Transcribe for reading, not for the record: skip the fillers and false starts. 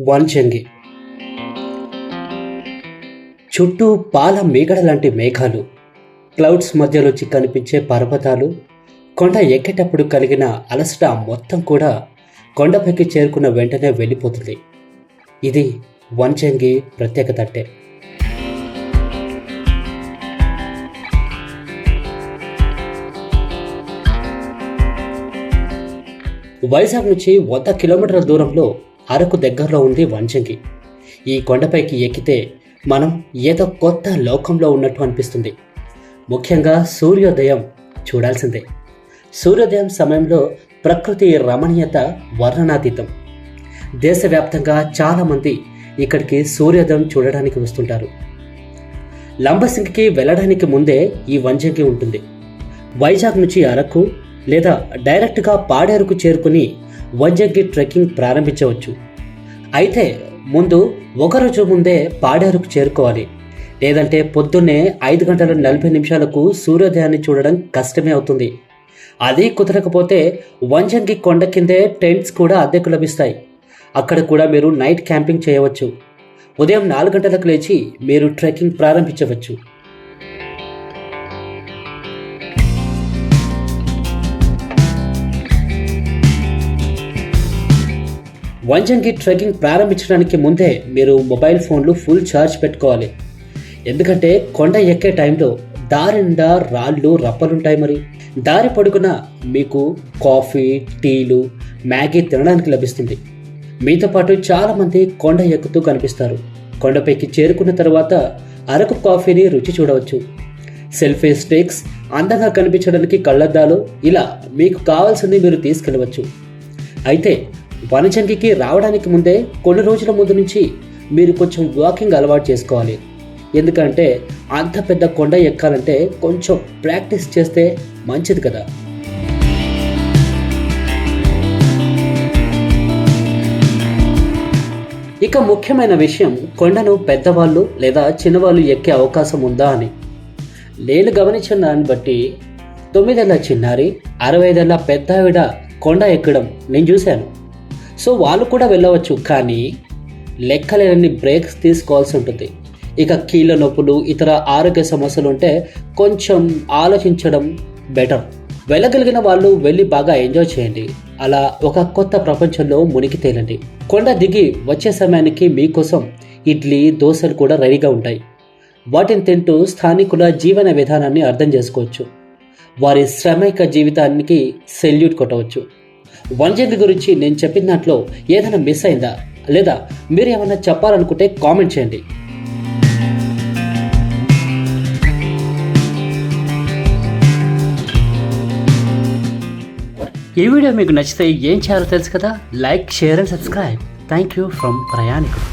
వంచంగి చుట్టూ పాల మేగడ లాంటి మేఘాలు, క్లౌడ్స్ మధ్యలోంచి కనిపించే పర్వతాలు, కొండ ఎక్కేటప్పుడు కలిగిన అలసట మొత్తం కూడా కొండపైకి చేరుకున్న వెంటనే వెళ్ళిపోతుంది. ఇది వంచంగి ప్రత్యేకత అంటే. వైజాగ్ నుంచి 100 కిలోమీటర్ల దూరంలో అరకు దగ్గరలో ఉంది వంచంగి. ఈ కొండపైకి ఎక్కితే మనం ఏదో కొత్త లోకంలో ఉన్నట్టు అనిపిస్తుంది. ముఖ్యంగా సూర్యోదయం చూడాల్సిందే. సూర్యోదయం సమయంలో ప్రకృతి రమణీయత వర్ణనాతీతం. దేశవ్యాప్తంగా చాలామంది ఇక్కడికి సూర్యోదయం చూడడానికి వస్తుంటారు. లంబసింగికి వెళ్ళడానికి ముందే ఈ వంచంగి ఉంటుంది. వైజాగ్ నుంచి అరకు లేదా డైరెక్ట్గా పాడేరుకు చేరుకుని వంచంగి ట్రెక్కింగ్ ప్రారంభించవచ్చు. అయితే ముందు ఒకరోజు ముందే పాడేరుకు చేరుకోవాలి. లేదంటే పొద్దున్నే 5:40 సూర్యోదయాన్ని చూడడం కష్టమే అవుతుంది. అది కుదరకపోతే వంచంగి కొండ కిందే టెంట్స్ కూడా అద్దెకు లభిస్తాయి. అక్కడ కూడా మీరు నైట్ క్యాంపింగ్ చేయవచ్చు. ఉదయం 4 గంటలకు లేచి మీరు ట్రెక్కింగ్ ప్రారంభించవచ్చు. వంచంగి ట్రెక్కింగ్ ప్రారంభించడానికి ముందే మీరు మొబైల్ ఫోన్లు ఫుల్ ఛార్జ్ పెట్టుకోవాలి. ఎందుకంటే కొండ ఎక్కే టైంలో దారి నిండా రాళ్ళు రప్పలుంటాయి. మరి దారి పొడుగున మీకు కాఫీ, టీలు, మ్యాగీ తినడానికి లభిస్తుంది. మీతో పాటు చాలామంది కొండ ఎక్కుతూ కనిపిస్తారు. కొండపైకి చేరుకున్న తర్వాత అరకు కాఫీని రుచి చూడవచ్చు. సెల్ఫీ స్టిక్స్, అందంగా కనిపించడానికి కళ్ళద్దాలు, ఇలా మీకు కావాల్సింది మీరు తీసుకెళ్ళవచ్చు. అయితే వంచంగికి రావడానికి ముందే కొన్ని రోజుల ముందు నుంచి మీరు కొంచెం వాకింగ్ అలవాటు చేసుకోవాలి. ఎందుకంటే అంత పెద్ద కొండ ఎక్కాలంటే కొంచెం ప్రాక్టీస్ చేస్తే మంచిది కదా. ఇక ముఖ్యమైన విషయం, కొండను పెద్దవాళ్ళు లేదా చిన్నవాళ్ళు ఎక్కే అవకాశం ఉందా అని. నేను గమనించిన దాన్ని బట్టి 9 ఏళ్ల చిన్నారి, 65 ఏళ్ల పెద్దావిడ కొండ ఎక్కడం నేను చూశాను. సో వాళ్ళు కూడా వెళ్ళవచ్చు. కానీ లెక్కలేని బ్రేక్స్ తీసుకోవాల్సి ఉంటుంది. ఇక కీళ్ళ నొప్పులు, ఇతర ఆరోగ్య సమస్యలు ఉంటే కొంచెం ఆలోచించడం బెటర్. వెళ్ళగలిగిన వాళ్ళు వెళ్ళి బాగా ఎంజాయ్ చేయండి. అలా ఒక కొత్త ప్రపంచంలో మునిగి తేలండి. కొండ దిగి వచ్చే సమయానికి మీకోసం ఇడ్లీ, దోశలు కూడా రెడీగా ఉంటాయి. వాటిని తింటూ స్థానికుల జీవన విధానాన్ని అర్థం చేసుకోవచ్చు. వారి శ్రమిక జీవితానికి సెల్యూట్ కొట్టవచ్చు. వంచంగి గురించి నేను చెప్పిన దాంట్లో ఏదైనా మిస్ అయిందా, లేదా మీరు ఏమైనా చెప్పాలనుకుంటే కామెంట్ చేయండి. ఈ వీడియో మీకు నచ్చితే ఏం చేయాలో తెలుసు కదా. Like, share and subscribe. Thank you from ప్రయాణికుడు.